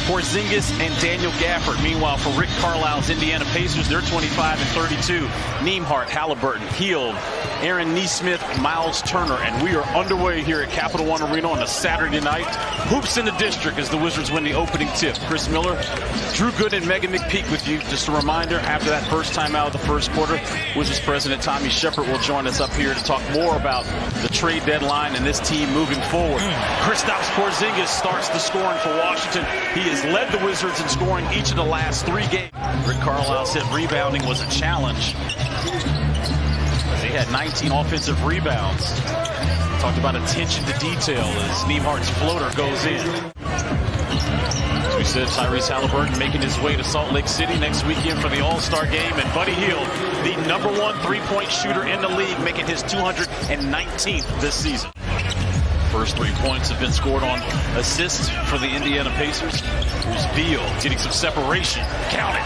Porzingis and Daniel Gafford. Meanwhile, for Rick Carlisle's Indiana Pacers, they're 25 and 32. Nembhard, Halliburton, Hield, Aaron Nesmith, Miles Turner, and we are underway here at Capital One Arena on a Saturday night. Hoops in the district as the Wizards win the opening tip. Chris Miller, Drew Gooden, and Megan McPeak with you. Just a reminder, after that first time out of the first quarter, Wizards President Tommy Shepard will join us up here to talk more about the trade deadline and this team moving forward. Kristaps Porzingis starts the scoring for Washington. He has led the Wizards in scoring each of the last 3 games. Rick Carlisle said rebounding was a challenge. He had 19 offensive rebounds. Talked about attention to detail as Nembhard's floater goes in. As we said, Tyrese Halliburton making his way to Salt Lake City next weekend for the All-Star game. And Buddy Hield, the #1 3-point shooter in the league, making his 219th this season. First 3 points have been scored on assists for the Indiana Pacers. Here's Beal getting some separation. Count it.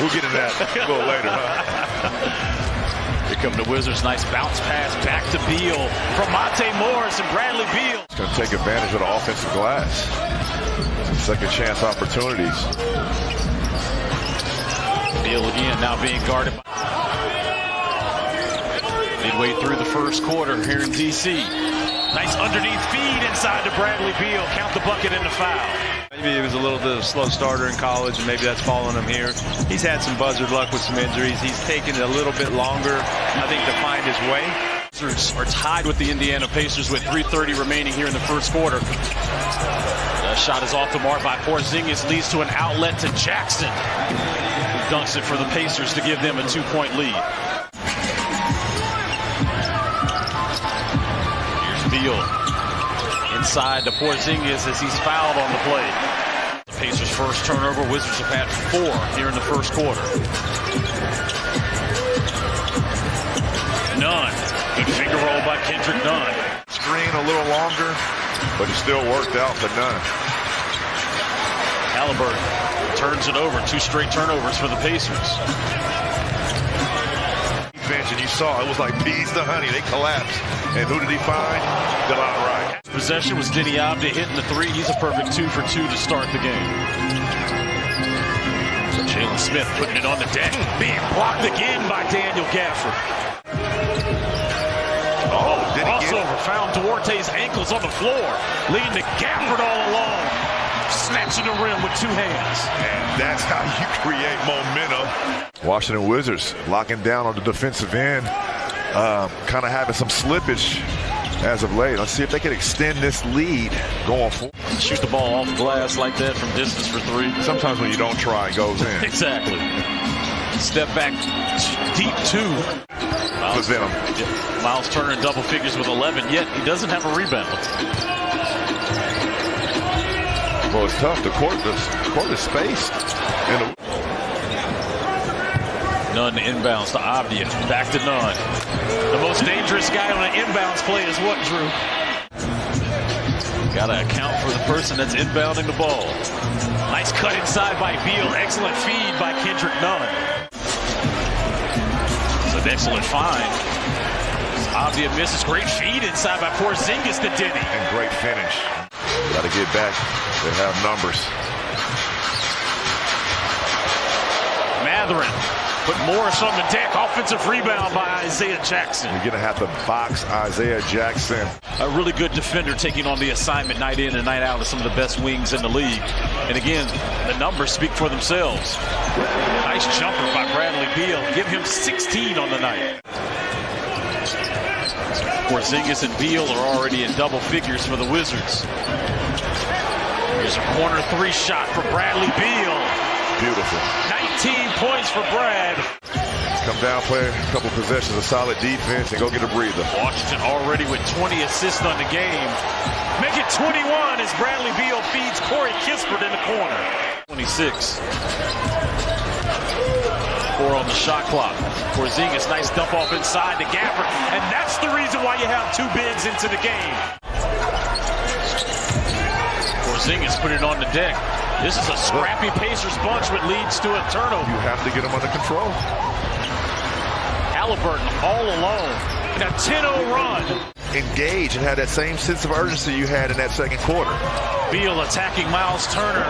We'll get into that a little later, huh? Here come the Wizards. Nice bounce pass back to Beal from Monte Morris and Bradley Beal. It's going to take advantage of the offensive glass. Second chance opportunities. Beal again now being guarded. Midway through the first quarter here in D.C. Nice underneath feed inside to Bradley Beal. Count the bucket and the foul. Maybe it was a little bit of a slow starter in college, and maybe that's following him here. He's had some buzzard luck with some injuries. He's taken a little bit longer, I think, to find his way. Wizards are tied with the Indiana Pacers with 3:30 remaining here in the first quarter. That shot is off the mark by Porzingis, leads to an outlet to Jackson, who dunks it for the Pacers to give them a 2-point lead. Here's Beal. Inside to Porzingis as he's fouled on the play. The Pacers' first turnover. Wizards have had 4 here in the first quarter. Nunn. Good finger roll by Kendrick Nunn. Screen a little longer, but it still worked out for Nunn. Halliburton turns it over. 2 straight turnovers for the Pacers. Defense, and you saw it was like bees to honey. They collapsed. And who did he find? Delon Wright. Possession was Deni Avdija hitting the 3. He's a perfect 2 for 2 to start the game. So Jalen Smith putting it on the deck. Being blocked again by Daniel Gafford. Oh, crossover found Duarte's ankles on the floor, leading to Gafford all alone, snatching the rim with 2 hands. And that's how you create momentum. Washington Wizards locking down on the defensive end, kind of having some slippage as of late. Let's see if they can extend this lead going forward. Shoot the ball off glass like that from distance for 3. Sometimes when you don't try, it goes in. Exactly. Step back, deep 2. Miles Turner in double figures with 11, yet he doesn't have a rebound. Well, it's tough. The court is spaced. Nunn inbounds to Avdija. Back to Nunn. The most dangerous guy on an inbounds play is what, Drew? Got to account for the person that's inbounding the ball. Nice cut inside by Beal. Excellent feed by Kendrick Nunn. It's an excellent find. Avdija misses. Great feed inside by Porzingis to Deni. And great finish. Got to get back. They have numbers. Mathurin put Morris on the deck. Offensive rebound by Isaiah Jackson. You're going to have to box Isaiah Jackson. A really good defender taking on the assignment night in and night out of some of the best wings in the league. And again, the numbers speak for themselves. Nice jumper by Bradley Beal. Give him 16 on the night. Porzingis and Beal are already in double figures for the Wizards. There's a corner 3 shot for Bradley Beal. Beautiful. 19 points for Brad. Come down, play a couple possessions of solid defense, and go get a breather. Washington already with 20 assists on the game. Make it 21 as Bradley Beal feeds Corey Kispert in the corner. 26. 4 on the shot clock. Porzingis, nice dump off inside to Gafford. And that's the reason why you have 2 bigs into the game. Porzingis put it on the deck. This is a scrappy Pacers bunch, which leads to a turnover. You have to get them under control. Halliburton all alone in a 10-0 run. engage and have that same sense of urgency you had in that second quarter. Beal attacking Miles Turner.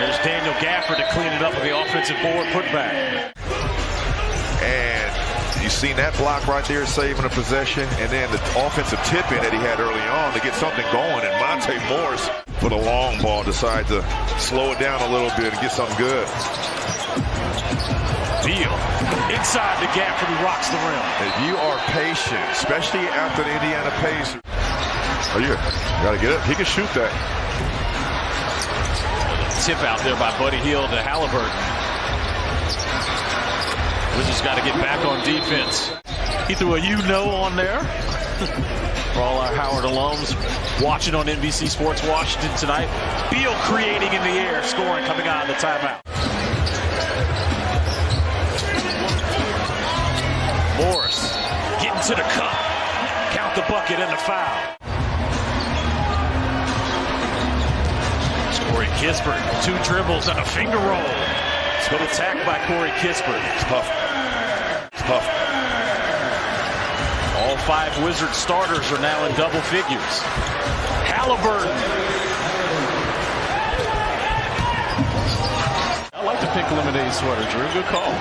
There's Daniel Gafford to clean it up with the offensive board putback. And you seen that block right there saving a possession, and then the offensive tip-in that he had early on to get something going, and Monte Morris for the long ball decided to slow it down a little bit and get something good. Beal inside the Gafford who rocks the rim. If you are patient, especially after the Indiana Pacers. Oh, you got to get up. He can shoot that. Tip out there by Buddy Hield to Halliburton. Wizards got to get back on defense. He threw a you-know on there. For all our Howard alums watching on NBC Sports Washington tonight. Beal creating in the air, scoring coming out of the timeout. Morris getting to the cup. Count the bucket and the foul. Corey Kispert, 2 dribbles and a finger roll. Good attack by Corey Kispert. Tough. All 5 Wizards starters are now in double figures. Halliburton. I like the pink lemonade sweater, Drew. Good call.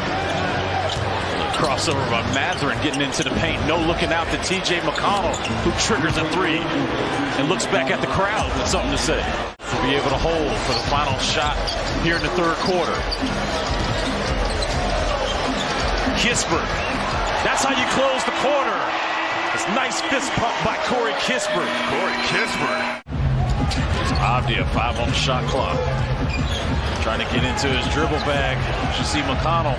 Crossover by Mathurin getting into the paint. No looking out to TJ McConnell, who triggers a 3 and looks back at the crowd with something to say. To be able to hold for the final shot here in the third quarter. Kispert. That's how you close the quarter. This nice fist pump by Corey Kispert. Corey Kispert. Avdia, 5 on the shot clock. Trying to get into his dribble bag. You see McConnell.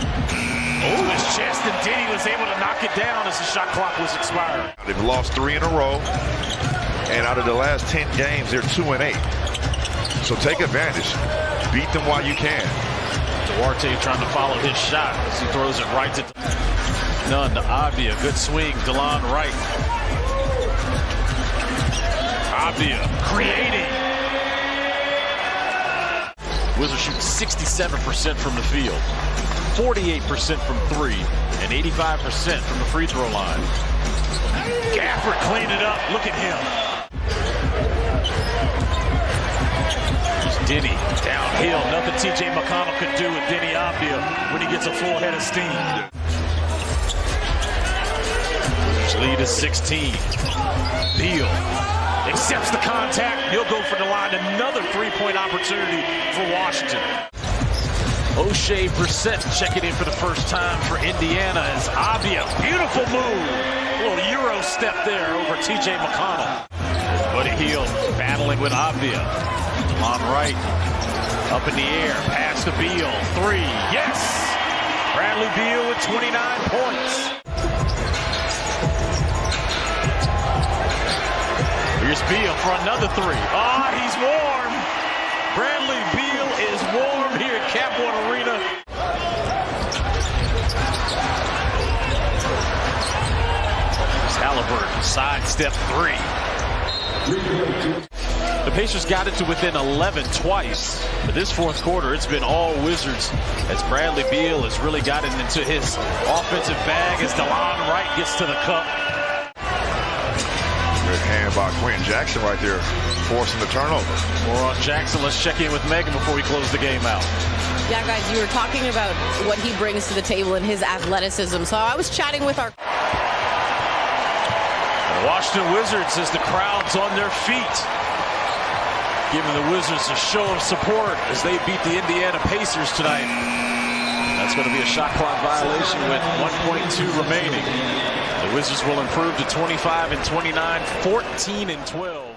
Oh, his chest, and Diddy was able to knock it down as the shot clock was expiring. They've lost 3 in a row, and out of the last 10 games, they're 2-8. So take advantage. Beat them while you can. Duarte trying to follow his shot as he throws it right to none to Avdia. Good swing, DeLon Wright. Avdia creating. Wizards shoot 67% from the field, 48% from 3, and 85% from the free throw line. Gafford cleaned it up. Look at him. There's Denny downhill. Nothing TJ McConnell could do with Denny Avdia when he gets a full head of steam. Wizards lead is 16. Beal accepts the contact. He'll go for the line. Another 3-point opportunity for Washington. O'Shea Brissett checking in for the first time for Indiana as Avdia. Beautiful move. A little Euro step there over TJ McConnell. Buddy Hield battling with Avdia. On right. Up in the air. Pass to Beal. 3. Yes! Bradley Beal with 29 points. Here's Beal for another 3. He's warm. Bradley Beal is warm here at Cap One Arena. Halliburton, sidestep 3. The Pacers got it to within 11 twice. But this fourth quarter, it's been all Wizards as Bradley Beal has really gotten into his offensive bag as DeLon Wright gets to the cup. Good hand by Quentin Jackson right there, forcing the turnover. More on Jackson. Let's check in with Megan before we close the game out. Yeah, guys, you were talking about what he brings to the table and his athleticism. So I was chatting with our... The Washington Wizards as the crowd's on their feet, giving the Wizards a show of support as they beat the Indiana Pacers tonight. That's going to be a shot clock violation with 1.2 remaining. The Wizards will improve to 25-29, 14-12.